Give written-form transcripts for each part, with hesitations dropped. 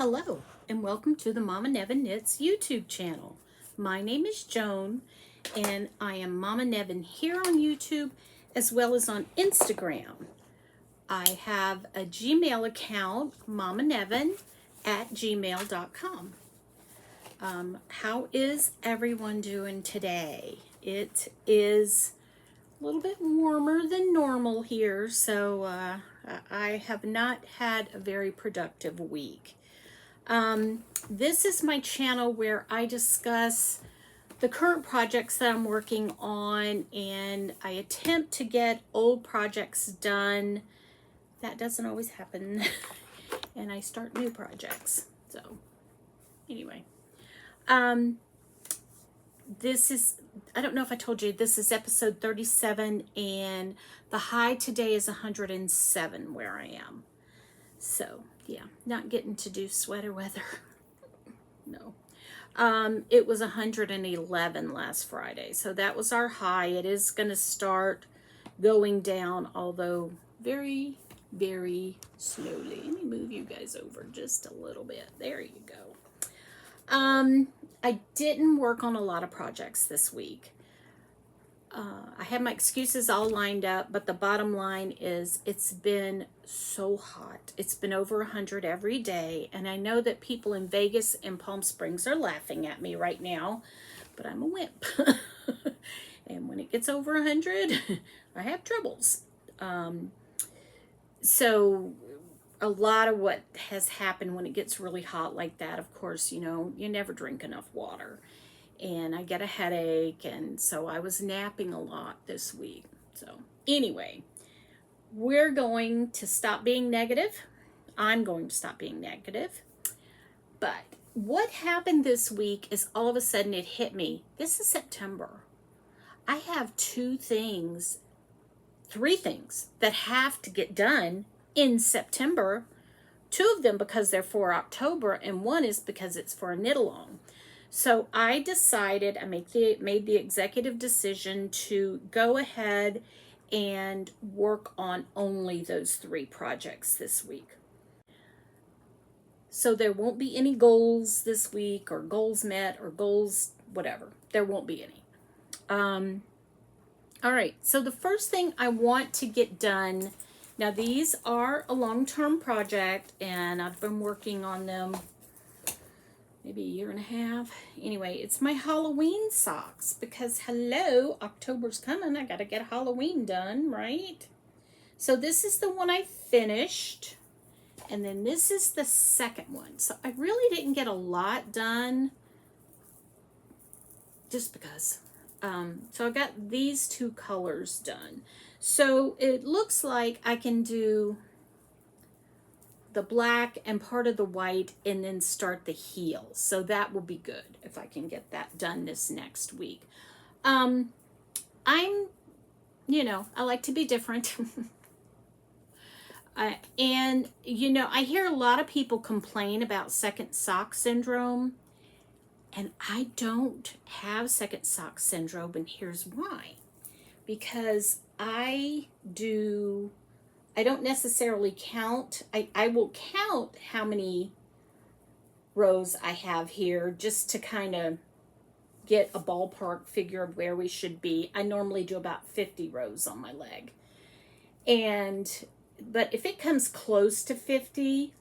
Hello, and welcome to the Mama Nevin Knits YouTube channel. My name is Joan, and I am Mama Nevin here on YouTube as well as on Instagram. I have a Gmail account, mamanevin@gmail.com. How is everyone doing today? It is a little bit warmer than normal here, so I have not had a very productive week. This is my channel where I discuss the current projects that I'm working on, and I attempt to get old projects done. That doesn't always happen. And I start new projects. So anyway, this is, I don't know if I told you, this is episode 37, and the high today is 107 where I am. So yeah, not getting to do sweater weather. No. It was 111 last Friday, so that was our high. It is going to start going down, although very, very slowly. Let me move you guys over just a little bit. There you go. I didn't work on a lot of projects this week. I had my excuses all lined up, but the bottom line is it's been so hot. It's been over 100 every day, and I know that people in Vegas and Palm Springs are laughing at me right now, but I'm a wimp. And when it gets over 100, I have troubles. So a lot of what has happened when it gets really hot like that, of course, you know, you never drink enough water. And I get a headache, and so I was napping a lot this week. So anyway, we're going to stop being negative. I'm going to stop being negative. But what happened this week is all of a sudden it hit me. This is September. I have three things that have to get done in September. Two of them because they're for October, and one is because it's for a knit-along. So I decided, I made the executive decision to go ahead and work on only those three projects this week. So there won't be any goals this week, or goals met, or goals whatever. There won't be any. All right, so the first thing I want to get done, now these are a long-term project, and I've been working on them maybe a year and a half. Anyway, it's my Halloween socks, because hello, October's coming. I gotta get Halloween done, right? So this is the one I finished, and then this is the second one. So I really didn't get a lot done, just because. So I got these two colors done. So it looks like I can do the black and part of the white, and then start the heel. So that will be good if I can get that done this next week. I like to be different. And, I hear a lot of people complain about second sock syndrome, and I don't have second sock syndrome, and here's why. Because I don't necessarily count. I will count how many rows I have here just to kind of get a ballpark figure of where we should be. I normally do about 50 rows on my leg. But if it comes close to 50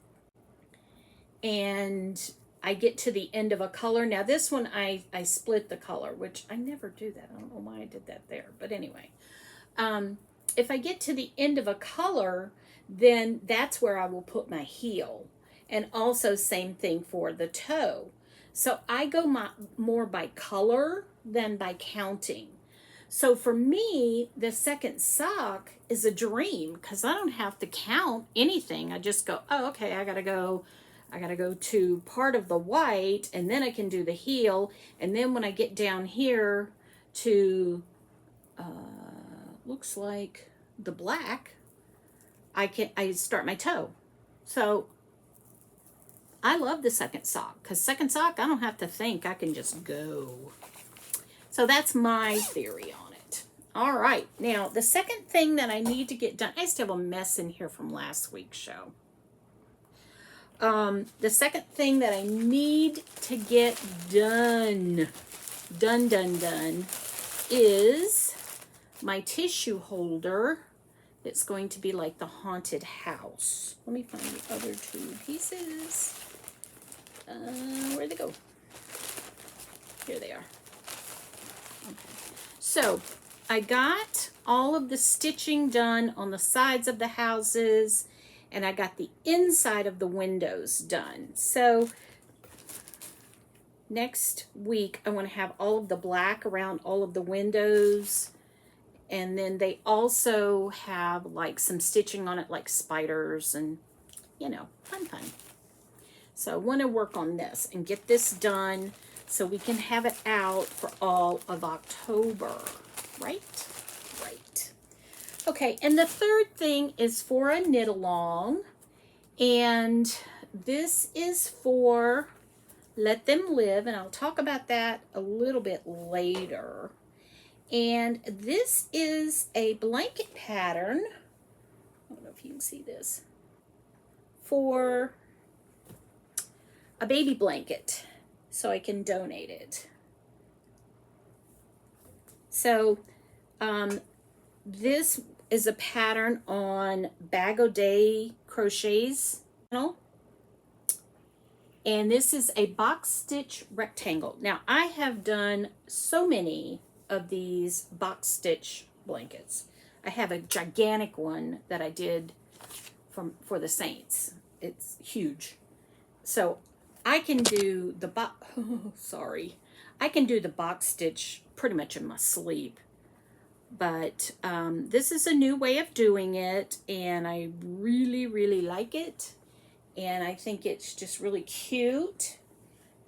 and I get to the end of a color, now this one I split the color, which I never do that. I don't know why I did that there, but anyway. If I get to the end of a color, then that's where I will put my heel. And also same thing for the toe. So I go more by color than by counting. So for me, the second sock is a dream, because I don't have to count anything. I just go, oh, okay, I gotta go to part of the white, and then I can do the heel. And then when I get down here to looks like the black, I start my toe. So I love the second sock, because second sock, I don't have to think, I can just go. So that's my theory on it. All right, now the second thing that I need to get done, I still have a mess in here from last week's show. The second thing that I need to get done is my tissue holder. It's going to be like the haunted house. Let me find the other two pieces. Where'd they go? Here they are. Okay. So I got all of the stitching done on the sides of the houses, and I got the inside of the windows done. So next week, I want to have all of the black around all of the windows. And then they also have like some stitching on it, like spiders and, you know, fun. So I want to work on this and get this done so we can have it out for all of October, right? Right. Okay, and the third thing is for a knit along. And this is for Let Them Live, and I'll talk about that a little bit later. And this is a blanket pattern. I don't know if you can see this. For a baby blanket, so I can donate it. So this is a pattern on Bag O' Day Crochets channel. And this is a box stitch rectangle. Now I have done so many of these box stitch blankets. I have a gigantic one that I did for the Saints. It's huge. So I can do the I can do the box stitch pretty much in my sleep. But this is a new way of doing it, and I really like it. And I think it's just really cute.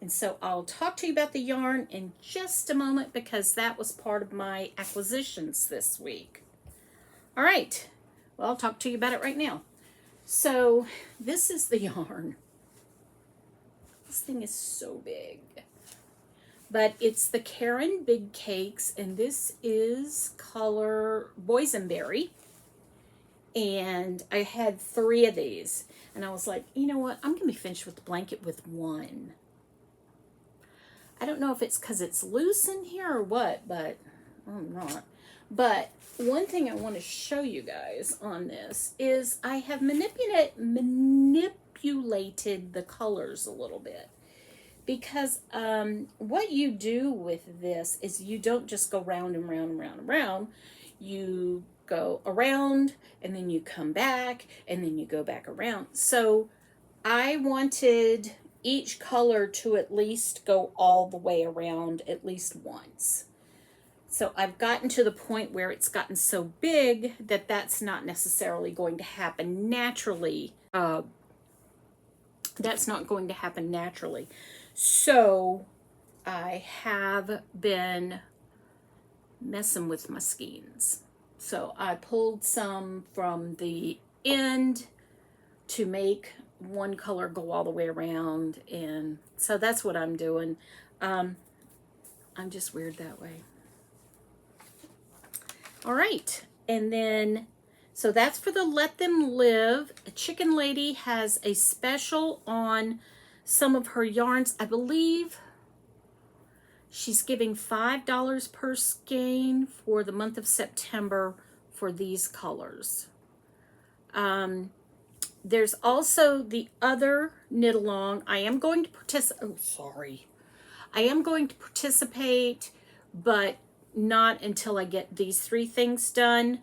And so I'll talk to you about the yarn in just a moment, because that was part of my acquisitions this week. All right, well, I'll talk to you about it right now. So this is the yarn. This thing is so big. But it's the Karen Big Cakes, and this is color Boysenberry. And I had 3 of these. And I was like, you know what? I'm going to be finished with the blanket with 1. I don't know if it's because it's loose in here or what, but I'm not. But one thing I want to show you guys on this is I have manipulated the colors a little bit. Because what you do with this is you don't just go round and round and round and round. You go around, and then you come back, and then you go back around. So I wanted each color to at least go all the way around at least once. So I've gotten to the point where it's gotten so big that that's not necessarily going to happen naturally. That's not going to happen naturally. So I have been messing with my skeins. So I pulled some from the end to make one color go all the way around, and so that's what I'm doing. I'm just weird that way. All right, and then so that's for the Let Them Live. Chicken Lady has a special on some of her yarns. I believe she's giving $5 per skein for the month of September for these colors. There's also the other knit along. I am going to participate. I am going to participate, but not until I get these 3 things done.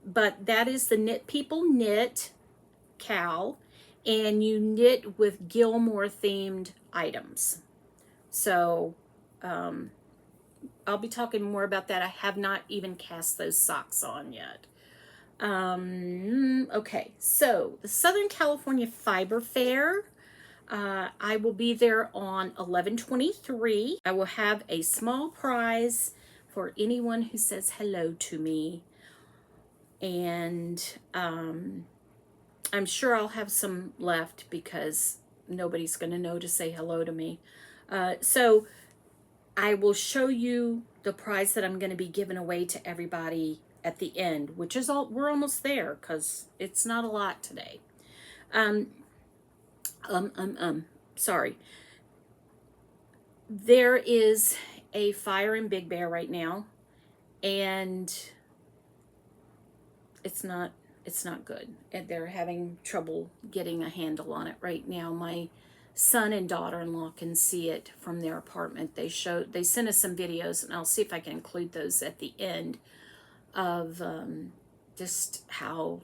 But that is the Knit People Knit Cal, and you knit with Gilmore themed items. So I'll be talking more about that. I have not even cast those socks on yet. Okay, so the Southern California Fiber Fair, I will be there on 11/23. I will have a small prize for anyone who says hello to me, and I'm sure I'll have some left because nobody's going to know to say hello to me. So I will show you the prize that I'm going to be giving away to everybody at the end, which is all, we're almost there because it's not a lot today. Sorry. There is a fire in Big Bear right now, and it's not good, and they're having trouble getting a handle on it right now. My son and daughter-in-law can see it from their apartment. They sent us some videos, and I'll see if I can include those at the end of just how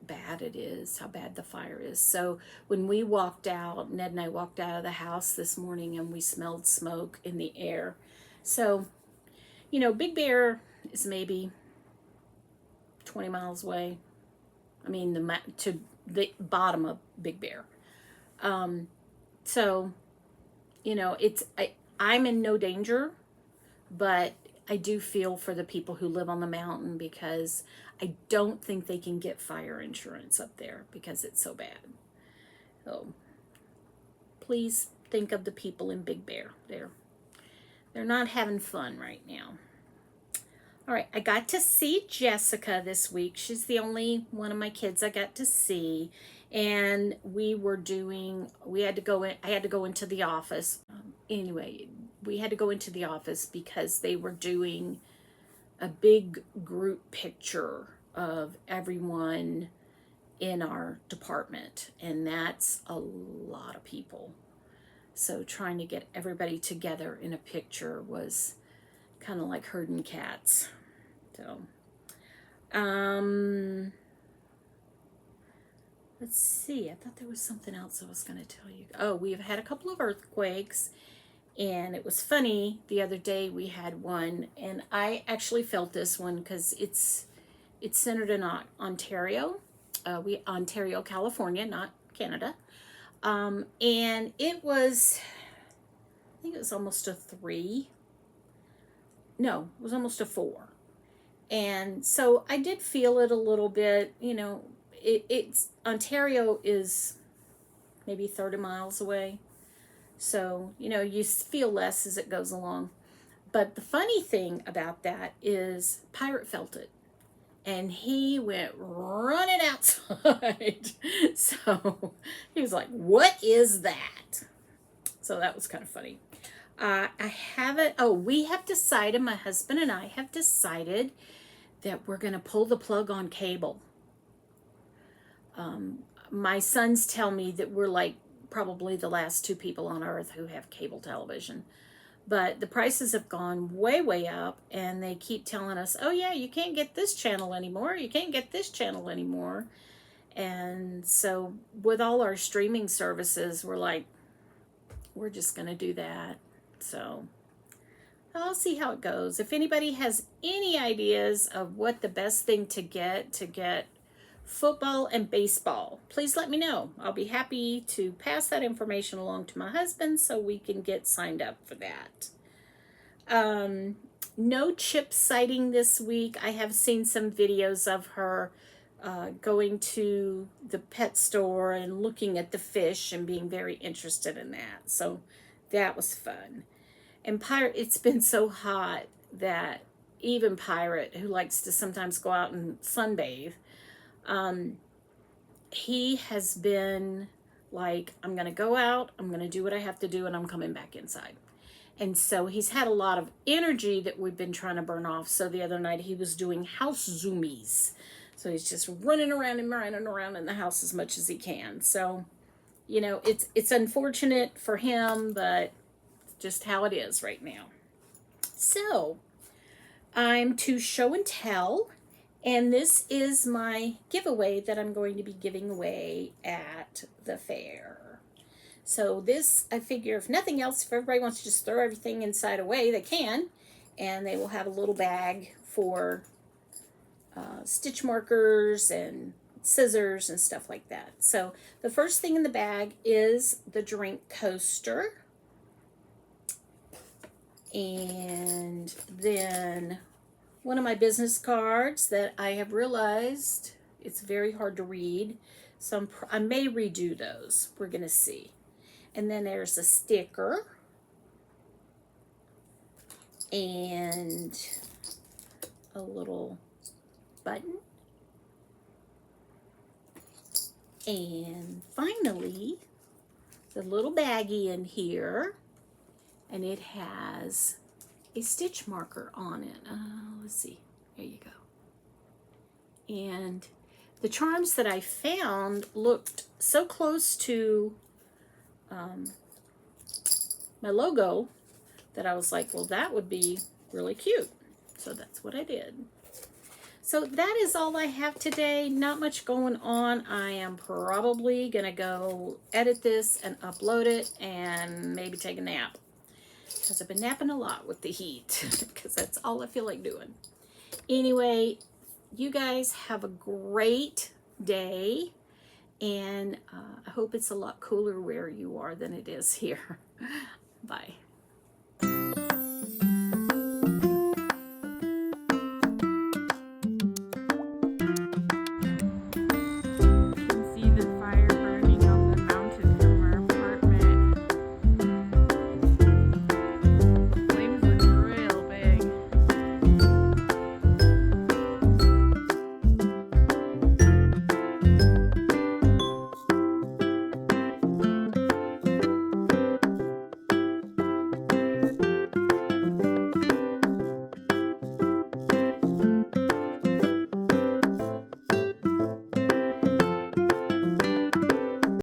bad it is, how bad the fire is. So when we walked out, Ned and I walked out of the house this morning, and we smelled smoke in the air. So, Big Bear is maybe 20 miles away. I mean, to the bottom of Big Bear. So, I'm in no danger, but I do feel for the people who live on the mountain, because I don't think they can get fire insurance up there because it's so bad. So please think of the people in Big Bear. They're not having fun right now. All right, I got to see Jessica this week. She's the only one of my kids I got to see. And I had to go into the office. Anyway, we had to go into the office because they were doing a big group picture of everyone in our department. And that's a lot of people. So trying to get everybody together in a picture was kind of like herding cats. So, let's see. I thought there was something else I was going to tell you. Oh, we've had a couple of earthquakes, and it was funny. The other day we had one, and I actually felt this one because it's centered in Ontario, Ontario, California, not Canada. And it was, I think it was almost a 3. No, it was almost a 4. And so I did feel it a little bit. It's Ontario is maybe 30 miles away. So, you feel less as it goes along. But the funny thing about that is Pirate felt it. And he went running outside. So he was like, "What is that?" So that was kind of funny. We have decided, my husband and I have decided that we're going to pull the plug on cable. My sons tell me that we're like probably the last 2 people on earth who have cable television. But the prices have gone way, way up, and they keep telling us, "Oh yeah, you can't get this channel anymore. You can't get this channel anymore." And so with all our streaming services, we're like, we're just going to do that. So I'll see how it goes. If anybody has any ideas of what the best thing to get football and baseball, please let me know. I'll be happy to pass that information along to my husband so we can get signed up for that. No Chip sighting this week. I have seen some videos of her going to the pet store and looking at the fish and being very interested in that. So that was fun. And Pirate, it's been so hot that even Pirate, who likes to sometimes go out and sunbathe, he has been like, "I'm going to go out, I'm going to do what I have to do, and I'm coming back inside." And so he's had a lot of energy that we've been trying to burn off. So the other night he was doing house zoomies. So he's just running around in the house as much as he can. So, it's unfortunate for him, but just how it is right now. So I'm to show and tell, and this is my giveaway that I'm going to be giving away at the fair. So this, I figure, if nothing else, if everybody wants to just throw everything inside away, they can, and they will have a little bag for stitch markers and scissors and stuff like that. So the first thing in the bag is the drink coaster. And then one of my business cards that I have realized it's very hard to read. So I may redo those. We're going to see. And then there's a sticker. And a little button. And finally, the little baggie in here, and it has a stitch marker on it. Let's see. There you go. And the charms that I found looked so close to my logo that I was like, well, that would be really cute. So that's what I did. So that is all I have today. Not much going on. I am probably going to go edit this and upload it and maybe take a nap. Because I've been napping a lot with the heat. Because that's all I feel like doing. Anyway, you guys have a great day. And I hope it's a lot cooler where you are than it is here. Bye.